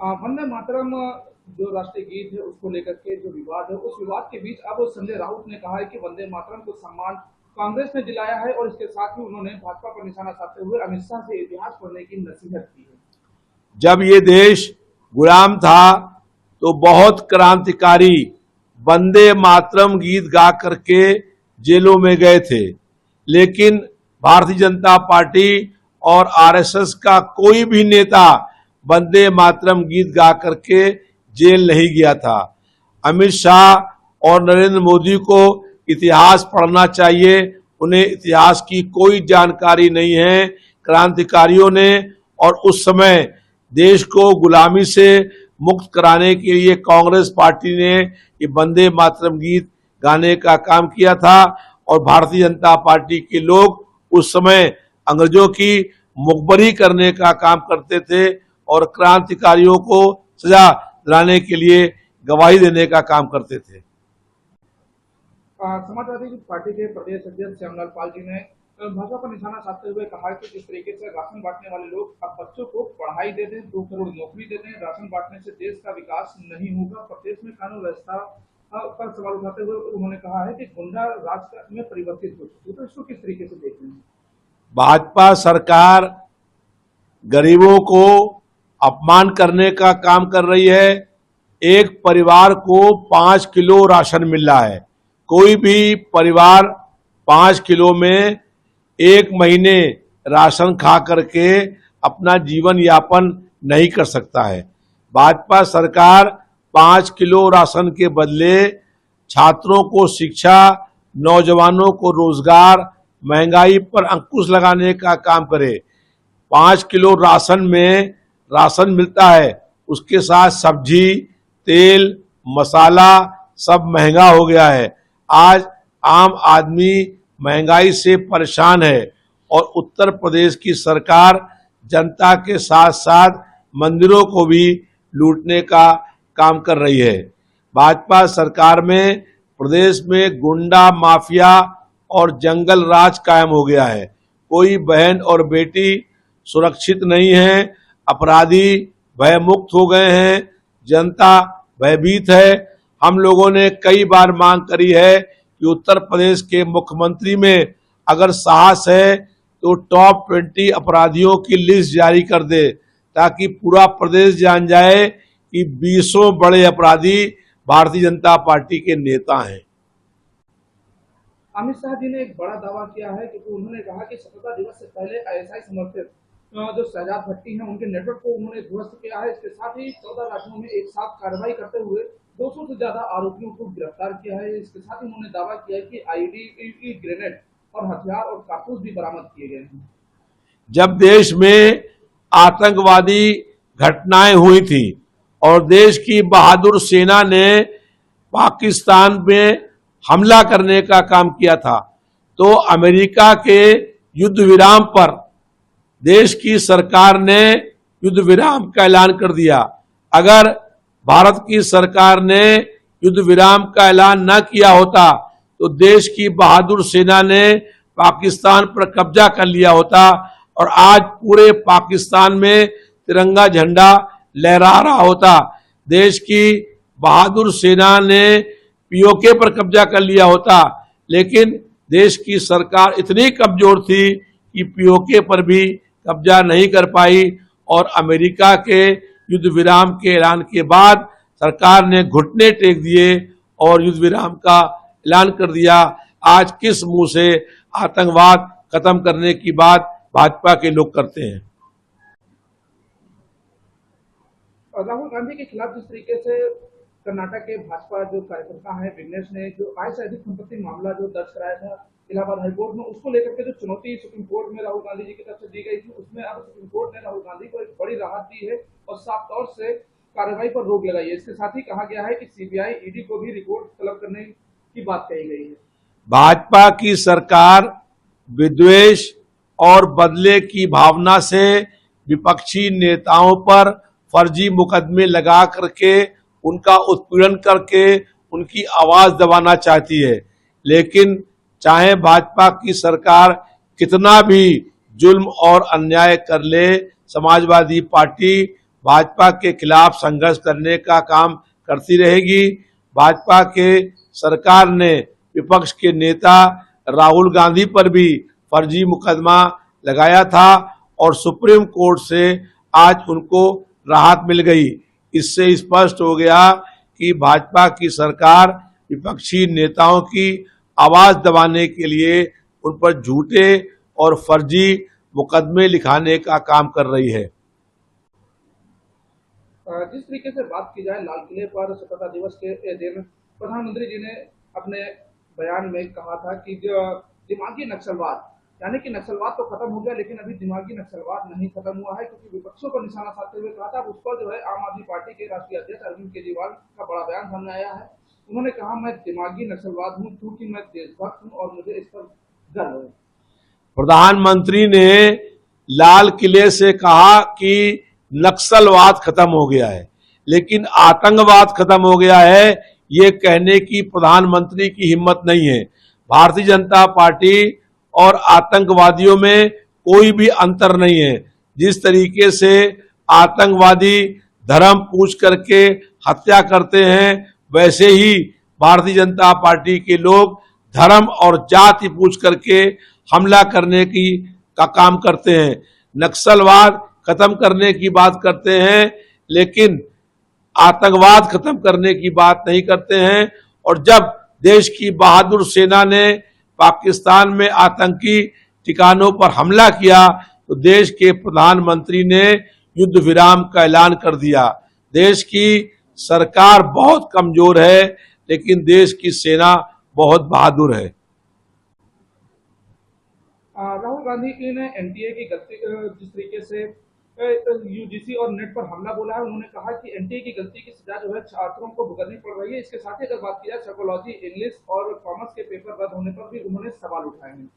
वंदे मातरम जो राष्ट्रीय गीत है उसको लेकर के जो विवाद है, उस विवाद के बीच अब संजय राउत ने कहा है कि वंदे मातरम को सम्मान कांग्रेस ने दिलाया है और इसके साथ ही उन्होंने भाजपा पर निशाना साधते हुए अमित शाह से इतिहास पढ़ने की नसीहत की है। जब ये देश गुलाम था तो बहुत क्रांतिकारी वंदे मातरम गीत गा करके जेलों में गए थे, लेकिन भारतीय जनता पार्टी और आरएसएस का कोई भी नेता वंदे मातरम गीत गा करके जेल नहीं गया था। अमित शाह और नरेंद्र मोदी को इतिहास पढ़ना चाहिए, उन्हें इतिहास की कोई जानकारी नहीं है। क्रांतिकारियों ने और उस समय देश को गुलामी से मुक्त कराने के लिए कांग्रेस पार्टी ने ये वंदे मातरम गीत गाने का काम किया था और भारतीय जनता पार्टी के लोग उस समय अंग्रेजों की मुखबरी करने का काम करते थे और क्रांतिकारियों को सजा दिलाने के लिए गवाही देने का काम करते थे। समाजवादी पार्टी के प्रदेश अध्यक्ष श्यामलाल पाल जी ने भाजपा पर निशाना साधते हुए कहा कि जिस तरीके से राशन बांटने वाले लोग अब बच्चों को पढ़ाई दे दें, 2 करोड़ नौकरी दे दें, राशन बांटने से देश का विकास नहीं होगा। प्रदेश में कानून व्यवस्था पर सवाल उठाते हुए उन्होंने कहा है कि गुंडा राज में परिवर्तित हो चुकी है, तो इसको किस तरीके से देख रहे हैं? भाजपा सरकार गरीबों को अपमान करने का काम कर रही है। एक परिवार को 5 किलो राशन मिल रहा है। कोई भी परिवार 5 किलो में 1 महीने राशन खा करके अपना जीवन यापन नहीं कर सकता है। भाजपा सरकार 5 किलो राशन के बदले छात्रों को शिक्षा, नौजवानों को रोजगार, महंगाई पर अंकुश लगाने का काम करे। 5 किलो राशन में राशन मिलता है, उसके साथ सब्जी, तेल, मसाला सब महंगा हो गया है। आज आम आदमी महंगाई से परेशान है और उत्तर प्रदेश की सरकार जनता के साथ साथ मंदिरों को भी लूटने का काम कर रही है। भाजपा सरकार में प्रदेश में गुंडा माफिया और जंगल राज कायम हो गया है। कोई बहन और बेटी सुरक्षित नहीं है, अपराधी भयमुक्त हो गए हैं, जनता भयभीत है। हम लोगों ने कई बार मांग करी है कि उत्तर प्रदेश के मुख्यमंत्री में अगर साहस है तो टॉप 20 अपराधियों की लिस्ट जारी कर दे, ताकि पूरा प्रदेश जान जाए कि 20 बड़े अपराधी भारतीय जनता पार्टी के नेता हैं। अमित शाह जी ने एक बड़ा दावा किया है क्योंकि उन्होंने कहा कि स्वतंत्रता दिवस से पहले आईएसआई समर्थित जो शहजाद भट्टी हैं उनके नेटवर्क को उन्होंने ध्वस्त किया है। इसके साथ ही 14 राज्यों में एक साथ कार्रवाई करते हुए 200 से ज्यादा आरोपियों को गिरफ्तार किया है। इसके साथ ही उन्होंने दावा किया है कि आईईडी ग्रेनेड और हथियार और कारतूस भी बरामद किए गए हैं। जब देश में आतंकवादी घटनाएं हुई थी और देश की बहादुर सेना ने पाकिस्तान में हमला करने का काम किया था, तो अमेरिका के युद्ध विराम पर देश की सरकार ने युद्ध विराम का ऐलान कर दिया। अगर भारत की सरकार ने युद्ध विराम का ऐलान न किया होता तो देश की बहादुर सेना ने पाकिस्तान पर कब्जा कर लिया होता और आज पूरे पाकिस्तान में तिरंगा झंडा लहरा रहा होता। देश की बहादुर सेना ने पीओके पर कब्जा कर लिया होता, लेकिन देश की सरकार इतनी कमजोर थी कि पीओके पर भी कब्जा नहीं कर पाई और अमेरिका के युद्ध विराम के ऐलान के बाद सरकार ने घुटने टेक दिए और युद्ध विराम का ऐलान कर दिया। आज किस मुंह से आतंकवाद खत्म करने की बात भाजपा के लोग करते हैं? राहुल गांधी के खिलाफ जिस तरीके से कर्नाटक के भाजपा जो कार्यकर्ता है विघ्नेश ने जो आय से अधिक संपत्ति मामला जो दर्ज कराया था इलाहाबाद हाईकोर्ट में, उसको लेकर के जो चुनौती सुप्रीम कोर्ट में राहुल गांधी जी की तरफ से दी गई थी, उसमें अब सुप्रीम कोर्ट ने राहुल गांधी को एक बड़ी राहत दी है और साफ तौर से कार्रवाई पर रोक लगाई है। इसके साथ ही कहा गया है कि सीबीआई ईडी को भी रिपोर्ट तलब करने की बात कही गई है। भाजपा की सरकार विद्वेष और बदले की भावना से विपक्षी नेताओं पर फर्जी मुकदमे लगा करके उनका उत्पीड़न करके उनकी आवाज दबाना चाहती है। लेकिन चाहे भाजपा की सरकार कितना भी जुल्म और अन्याय कर ले, समाजवादी पार्टी भाजपा के खिलाफ संघर्ष करने का काम करती रहेगी। भाजपा के सरकार ने विपक्ष के नेता राहुल गांधी पर भी फर्जी मुकदमा लगाया था और सुप्रीम कोर्ट से आज उनको राहत मिल गई। इससे स्पष्ट हो गया कि भाजपा की सरकार विपक्षी नेताओं की आवाज दबाने के लिए उन पर झूठे और फर्जी मुकदमे लिखाने का काम कर रही है। जिस तरीके से बात की जाए लाल किले पर स्वतंत्रता दिवस के दिन प्रधानमंत्री जी ने अपने बयान में कहा था कि जो दिमागी नक्सलवाद यानी कि नक्सलवाद तो खत्म हो गया, लेकिन अभी दिमागी नक्सलवाद नहीं खत्म हुआ है, क्योंकि विपक्षों पर निशाना साधते हुए कहा था। उस पर जो है आम आदमी पार्टी के राष्ट्रीय अध्यक्ष अरविंद केजरीवाल का बड़ा बयान सामने आया है। उन्होंने कहा, मैं दिमागी नक्सलवाद हूँ क्योंकि मैं देशभक्त हूँ और मुझे इस पर गर्व है। प्रधानमंत्री ने लाल किले से कहा कि नक्सलवाद खत्म हो गया है, लेकिन आतंकवाद खत्म हो गया है, ये कहने की प्रधानमंत्री की हिम्मत नहीं है। भारतीय जनता पार्टी और आतंकवादियों में कोई भी अंतर नहीं है। जिस तरीके से आतंकवादी धर्म पूछ करके हत्या करते हैं, वैसे ही भारतीय जनता पार्टी के लोग धर्म और जाति पूछ करके हमला करने का काम करते हैं। नक्सलवाद खत्म करने की बात करते हैं, लेकिन आतंकवाद खत्म करने की बात नहीं करते हैं। और जब देश की बहादुर सेना ने पाकिस्तान में आतंकी ठिकानों पर हमला किया तो देश के प्रधानमंत्री ने युद्ध विराम का ऐलान कर दिया। देश की सरकार बहुत कमजोर है, लेकिन देश की सेना बहुत बहादुर है। राहुल गांधी की ने एनटीए की गलती जिस तरीके से यूजीसी और नेट पर हमला बोला है, उन्होंने कहा कि एनटीए की गलती की सजा जो है छात्रों को भुगतनी पड़ रही है। इसके साथ ही अगर बात की जाए साइकोलॉजी, इंग्लिश और कॉमर्स के पेपर रद्द होने पर भी उन्होंने सवाल उठाए हैं।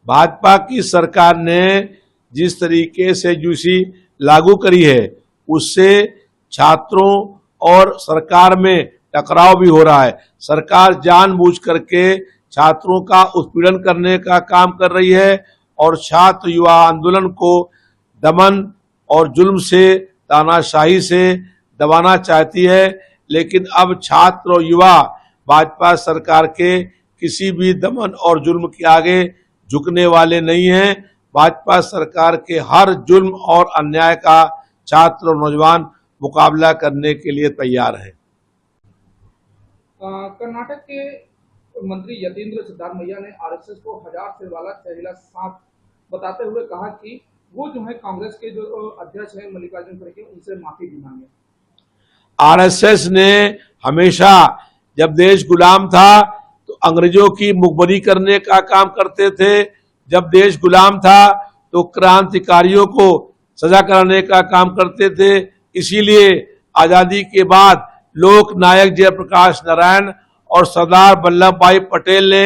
भाजपा की सरकार ने जिस तरीके से यूजीसी लागू करी है, उससे छात्रों और सरकार में टकराव भी हो रहा है। सरकार जानबूझ करके छात्रों का उत्पीड़न करने का काम कर रही है और छात्र युवा आंदोलन को दमन और जुल्म से, तानाशाही से दबाना चाहती है। लेकिन अब छात्र और युवा भाजपा सरकार के किसी भी दमन और जुल्म के आगे झुकने वाले नहीं हैं। भाजपा सरकार के हर जुल्म और अन्याय का छात्र और नौजवान मुकाबला करने के लिए तैयार है। कर्नाटक के मंत्री यतीन्द्र सिद्धारमैया ने आरएसएस को 1000 सिर वाला जहरीला सांप बताते हुए कहा कि वो जो है कांग्रेस के जो अध्यक्ष हैं मल्लिकार्जुन खड़गे, उनसे माफी भी मांगे। आरएसएस ने हमेशा जब देश गुलाम था तो अंग्रेजों की मुखबरी करने का काम करते थे। जब देश गुलाम था तो क्रांतिकारियों को सजा कराने का काम करते थे। इसीलिए आजादी के बाद लोक नायक जयप्रकाश नारायण और सरदार वल्लभ भाई पटेल ने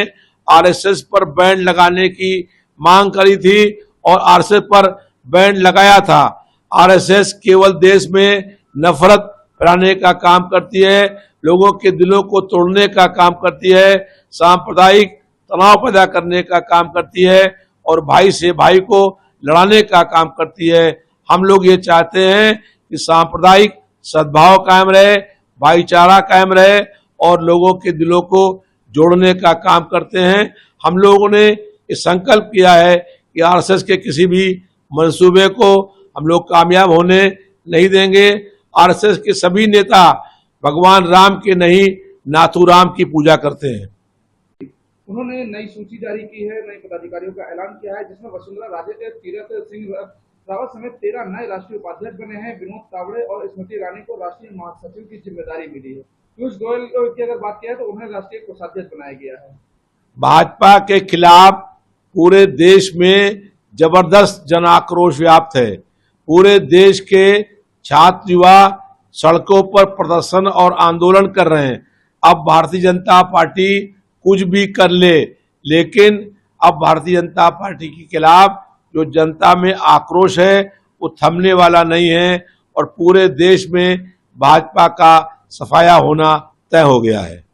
आरएसएस पर बैन लगाने की मांग करी थी और आरएसएस पर बैन लगाया था। आरएसएस केवल देश में नफरत फैलाने का काम करती है, लोगों के दिलों को तोड़ने का काम करती है, सांप्रदायिक तनाव पैदा करने का काम करती है और भाई से भाई को लड़ाने का काम करती है। हम लोग ये चाहते हैं कि सांप्रदायिक सद्भाव कायम रहे, भाईचारा कायम रहे और लोगों के दिलों को जोड़ने का काम करते हैं। हम लोगों ने ये संकल्प किया है कि आरएसएस के किसी भी मंसूबे को हम लोग कामयाब होने नहीं देंगे। आरएसएस के सभी नेता भगवान राम के नहीं, नाथूराम की पूजा करते हैं। उन्होंने नई सूची जारी की है, नए पदाधिकारियों का ऐलान किया है, जिसमें वसुंधरा राजे, तीरथ सिंह रावत समेत 13 नए राष्ट्रीय उपाध्यक्ष बने हैं। विनोद तावड़े और स्मृति ईरानी को राष्ट्रीय महासचिव की जिम्मेदारी मिली है। पीयूष गोयल की अगर बात किया तो उन्हें राष्ट्रीय कोषाध्यक्ष बनाया गया है। भाजपा के खिलाफ पूरे देश में जबरदस्त जन आक्रोश व्याप्त है। पूरे देश के छात्र युवा सड़कों पर प्रदर्शन और आंदोलन कर रहे हैं। अब भारतीय जनता पार्टी कुछ भी कर ले, लेकिन अब भारतीय जनता पार्टी के खिलाफ जो जनता में आक्रोश है वो थमने वाला नहीं है और पूरे देश में भाजपा का सफाया होना तय हो गया है।